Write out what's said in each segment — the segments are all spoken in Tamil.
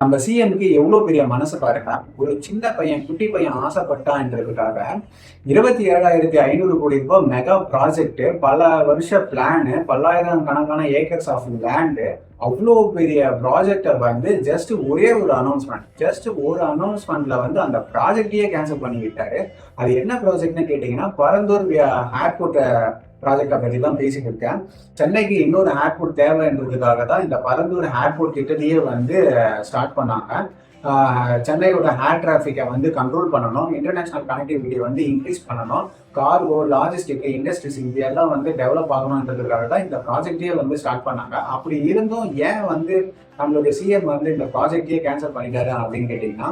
நம்ம சிஎம்க்கு எவ்வளோ பெரிய மனசு பாருங்க. ஒரு சின்ன பையன், குட்டி பையன் ஆசைப்பட்டான்றதுக்காக 27,500 கோடி ரூபாய் மெகா ப்ராஜெக்ட், பல வருஷ பிளானு, பல்லாயிரம் கணக்கான ஏக்கர்ஸ் ஆஃப் லேண்டு, அவ்வளோ பெரிய ப்ராஜெக்டை வந்து ஜஸ்ட் ஒரே ஒரு அனௌன்ஸ்மெண்ட்ல வந்து அந்த ப்ராஜெக்டையே கேன்சல் பண்ணி விட்டாரு. அது என்ன ப்ராஜெக்ட்னு கேட்டீங்கன்னா, பரந்தூர் ஏர்போர்ட் ப்ராஜெக்டை பற்றி தான் பேசிட்டு இருக்கேன். சென்னைக்கு இன்னொரு ஏர்போர்ட் தேவைன்றதுக்காக தான் இந்த பரந்தூர் ஏர்போர்ட் கிட்டேயே வந்து ஸ்டார்ட் பண்ணாங்க. சென்னையோட ஏர் டிராஃபிக்கை வந்து கண்ட்ரோல் பண்ணணும், இன்டர்நேஷனல் கனெக்டிவிட்டி வந்து இன்க்ரீஸ் பண்ணணும், கார்கோ, லாஜிஸ்டிக், இண்டஸ்ட்ரீஸ் இது எல்லாம் வந்து டெவலப் ஆகணுன்றதுக்காக தான் இந்த ப்ராஜெக்டே வந்து ஸ்டார்ட் பண்ணாங்க. அப்படி இருந்தும் ஏன் வந்து நம்மளுடைய சிஎம் வந்து இந்த ப்ராஜெக்டே கேன்சல் பண்ணிட்டாரு அப்படின்னு கேட்டிங்கன்னா,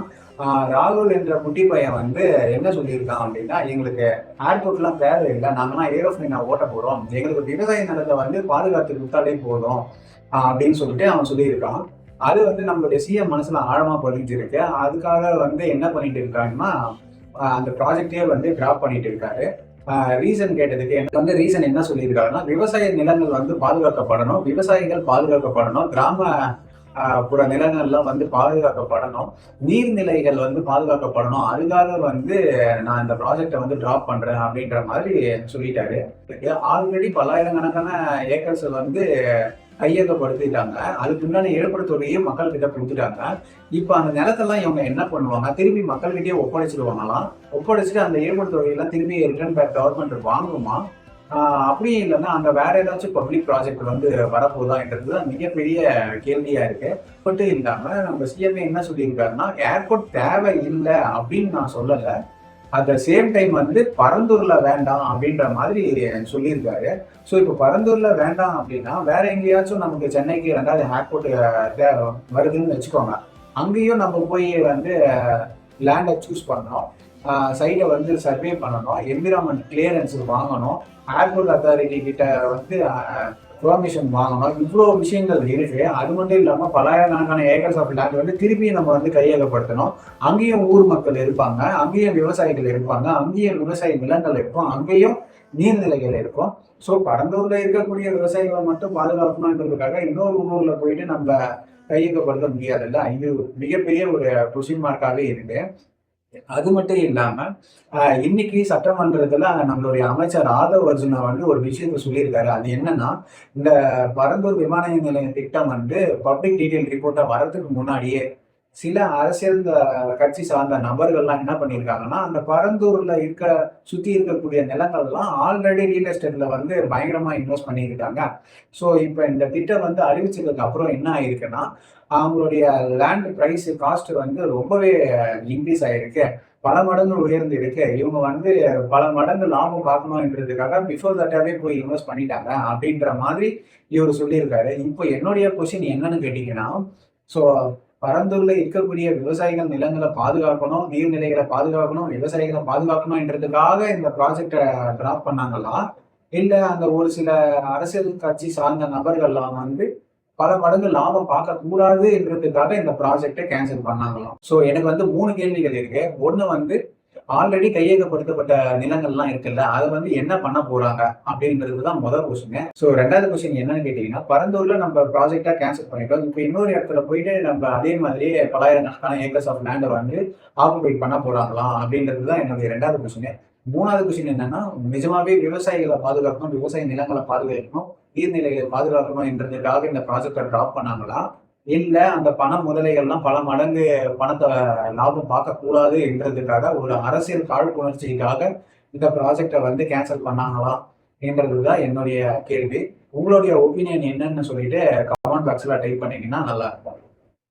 ராகுல் என்ற குட்டி பையன் வந்து என்ன சொல்லியிருக்கான் அப்படின்னா, எங்களுக்கு ஏர்போர்ட்லாம் தேவையில்லை, நாங்களாம் ஏரோப்ளைனை ஓட்ட போகிறோம், எங்களுக்கு விவசாய நிலத்தை வந்து பாதுகாத்து கொடுத்தாலே போதும் அப்படின்னு சொல்லிட்டு அவன் சொல்லியிருக்கான். அது வந்து நம்மளுடைய சிஎம் மனசுல ஆழமா பதிஞ்சிருக்கு. அதுக்காக வந்து என்ன பண்ணிட்டு இருக்காங்கன்னா, அந்த ப்ராஜெக்டே வந்து டிராப் பண்ணிட்டு இருக்காரு. ரீசன் கேட்டதுக்கு எனக்கு வந்து ரீசன் என்ன சொல்லியிருக்காருன்னா, விவசாய நிலங்கள் வந்து பாதுகாக்கப்படணும், விவசாயிகள் பாதுகாக்கப்படணும், புற நிலங்கள்லாம் வந்து பாதுகாக்கப்படணும், நீர்நிலைகள் வந்து பாதுகாக்கப்படணும், அதுக்காக வந்து நான் இந்த ப்ராஜெக்டை வந்து டிராப் பண்றேன் அப்படின்ற மாதிரி சொல்லிட்டாரு. ஆல்ரெடி பல்லாயிரக்கணக்கான ஏக்கர்ஸ் வந்து கையகப்படுத்திட்டாங்க. அதுக்கு முன்னாடி ஏற்படுத்துவதையும் மக்கள் கிட்ட கொடுத்துட்டாங்க. இப்ப அந்த நிலத்தெல்லாம் இவங்க என்ன பண்ணுவாங்க, திரும்பி மக்கள்கிட்டயே ஒப்படைச்சிடுவாங்களாம். ஒப்படைச்சிட்டு அந்த ஏற்படுத்துவதையெல்லாம் திரும்பி ரிட்டர்ன் பேக் கவர்மெண்ட் வாங்குமா, அப்படியே இல்லைன்னா அங்க வேற ஏதாச்சும் பப்ளிக் ப்ராஜெக்ட் வந்து வரப்போதா என்றது மிகப்பெரிய கேள்வியா இருக்கு. மட்டும் இல்லாம நம்ம சிஎம்ஏ என்ன சொல்லியிருக்காருன்னா, ஏர்போர்ட் தேவை இல்லை அப்படின்னு நான் சொல்லலை, அட் த சேம் டைம் வந்து பரந்தூர்ல வேண்டாம் அப்படின்ற மாதிரி சொல்லியிருக்காரு. ஸோ இப்போ பரந்தூர்ல வேண்டாம் அப்படின்னா வேற எங்கேயாச்சும் நமக்கு சென்னைக்கு 2வது ஏர்போர்ட் வருதுன்னு வச்சுக்கோங்க, அங்கேயும் நம்ம போய் வந்து லேண்டை சூஸ் பண்ணணும், சைட்டை வந்து சர்வே பண்ணணும், என்விரான்மெண்ட் கிளியரன்ஸ் வாங்கணும், ஏர்போர்ட் அத்தாரிட்டி கிட்ட வந்து பெர்மிஷன் வாங்கணும், இவ்வளோ விஷயங்கள் இருக்கு. அது மட்டும் இல்லாமல் பல்லாயிரக்கணக்கான ஏக்கர்ஸ் ஆஃப் லேண்ட் வந்து திருப்பி நம்ம வந்து கையகப்படுத்தணும். அங்கேயும் ஊர் மக்கள் இருப்பாங்க, அங்கேயும் விவசாயிகள் இருப்பாங்க, அங்கேயும் விவசாய நிலங்கள் இருக்கும், அங்கேயும் நீர்நிலைகள் இருக்கும். ஸோ பரந்தூர்ல இருக்கக்கூடிய விவசாயிகளை மட்டும் பாதுகாக்கணுன்றதுக்காக இன்னொரு ஊர்ல போயிட்டு நம்ம கையகப்படுத்த முடியாதுல்ல. இது மிகப்பெரிய ஒரு கொஸ்டின் மார்க்காகவே இருக்கு. அது மட்டும் இல்லாம இன்னைக்கு சட்டமன்றத்துல நம்மளுடைய அமைச்சர் ஆதவ் அர்ஜுனா வந்து ஒரு விஷயத்த சொல்லியிருக்காரு. அது என்னன்னா, இந்த பரந்தூர் விமான நிலைய திட்டம் வந்து பப்ளிக் டீடைல் ரிப்போர்ட்டா வரதுக்கு முன்னாடியே சில அரசியல் கட்சி சார்ந்த நபர்கள்லாம் என்ன பண்ணியிருக்காங்கன்னா, அந்த பரந்தூர்ல சுத்தி இருக்கக்கூடிய நிலங்கள்லாம் ஆல்ரெடி ரியல் எஸ்டேட்ல வந்து பயங்கரமா இன்வெஸ்ட் பண்ணியிருக்காங்க. ஸோ இப்போ இந்த திட்டம் வந்து அறிவிச்சதுக்கு அப்புறம் என்ன ஆயிருக்குன்னா, அவங்களுடைய லேண்ட் பிரைஸ் காஸ்ட் வந்து ரொம்பவே இன்க்ரீஸ் ஆயிருக்கு, பல மடங்கு உயர்ந்து இருக்கு. இவங்க வந்து பல மடங்கு லாபம் பார்க்கணும்ன்றதுக்காக பிஃபோர் தட்டாவே போய் இன்வெஸ்ட் பண்ணிட்டாங்க அப்படின்ற மாதிரி இவர் சொல்லியிருக்காரு. இப்போ என்னுடைய கொஸ்டின் என்னன்னு கேட்டீங்கன்னா, ஸோ பரந்தூர்ல இருக்கக்கூடிய விவசாயிகள் நிலங்களை பாதுகாக்கணும், நீர்நிலைகளை பாதுகாக்கணும், விவசாயிகளை பாதுகாக்கணும்ன்றதுக்காக இந்த ப்ராஜெக்டை டிராப் பண்ணாங்களா, இல்ல அந்த ஒரு சில அரசியல் கட்சி சார்ந்த நபர்கள்லாம் வந்து பல மடங்கு லாபம் பார்க்க கூடாதுன்றதுக்காக இந்த ப்ராஜெக்டை கேன்சல் பண்ணாங்களாம். ஸோ எனக்கு வந்து 3 கேள்விகள் இருக்கு. ஒண்ணு வந்து ஆல்ரெடி கையகப்படுத்தப்பட்ட நிலங்கள்லாம் இருக்குல்ல, அதை வந்து என்ன பண்ண போறாங்க அப்படின்றது தான் முதல் கொஸ்டின். ஸோ 2வது கொஸ்டின் என்னன்னு கேட்டீங்கன்னா, பரந்தூர்ல நம்ம ப்ராஜெக்டா கேன்சல் பண்ணிட்டோம், இப்போ இன்னொரு இடத்துல போயிட்டு நம்ம அதே மாதிரியே பல்லாயிரக்கணக்கான ஏக்கர்ஸ் ஆஃப் லேண்டை வந்து ஆக்குபை பண்ண போறாங்களா அப்படின்றது தான் என்னுடைய 2வது கொஸ்டின். 3வது கொஸ்டின் என்னன்னா, நிஜமாவே விவசாயிகளை பாதுகாக்கணும், விவசாய நிலங்களை பாதுகாக்கணும், நீர்நிலைகளை பாதுகாக்கணும் என்றதுக்காக இந்த ப்ராஜெக்டை டிராப் பண்ணாங்களா, இல்ல அந்த பண முதலைகள்லாம் பல மடங்கு பணத்தை லாபம் பார்க்க கூடாது என்றதுக்காக ஒரு அரசியல் காழ்ப்புணர்ச்சிக்காக இந்த ப்ராஜெக்டை வந்து கேன்சல் பண்ணாங்களா என்றதுதான் என்னுடைய கேள்வி. உங்களுடைய ஒப்பீனியன் என்னன்னு சொல்லிட்டு கமெண்ட் பாக்ஸ்ல டைப் பண்ணீங்கன்னா நல்லா இருக்கும்.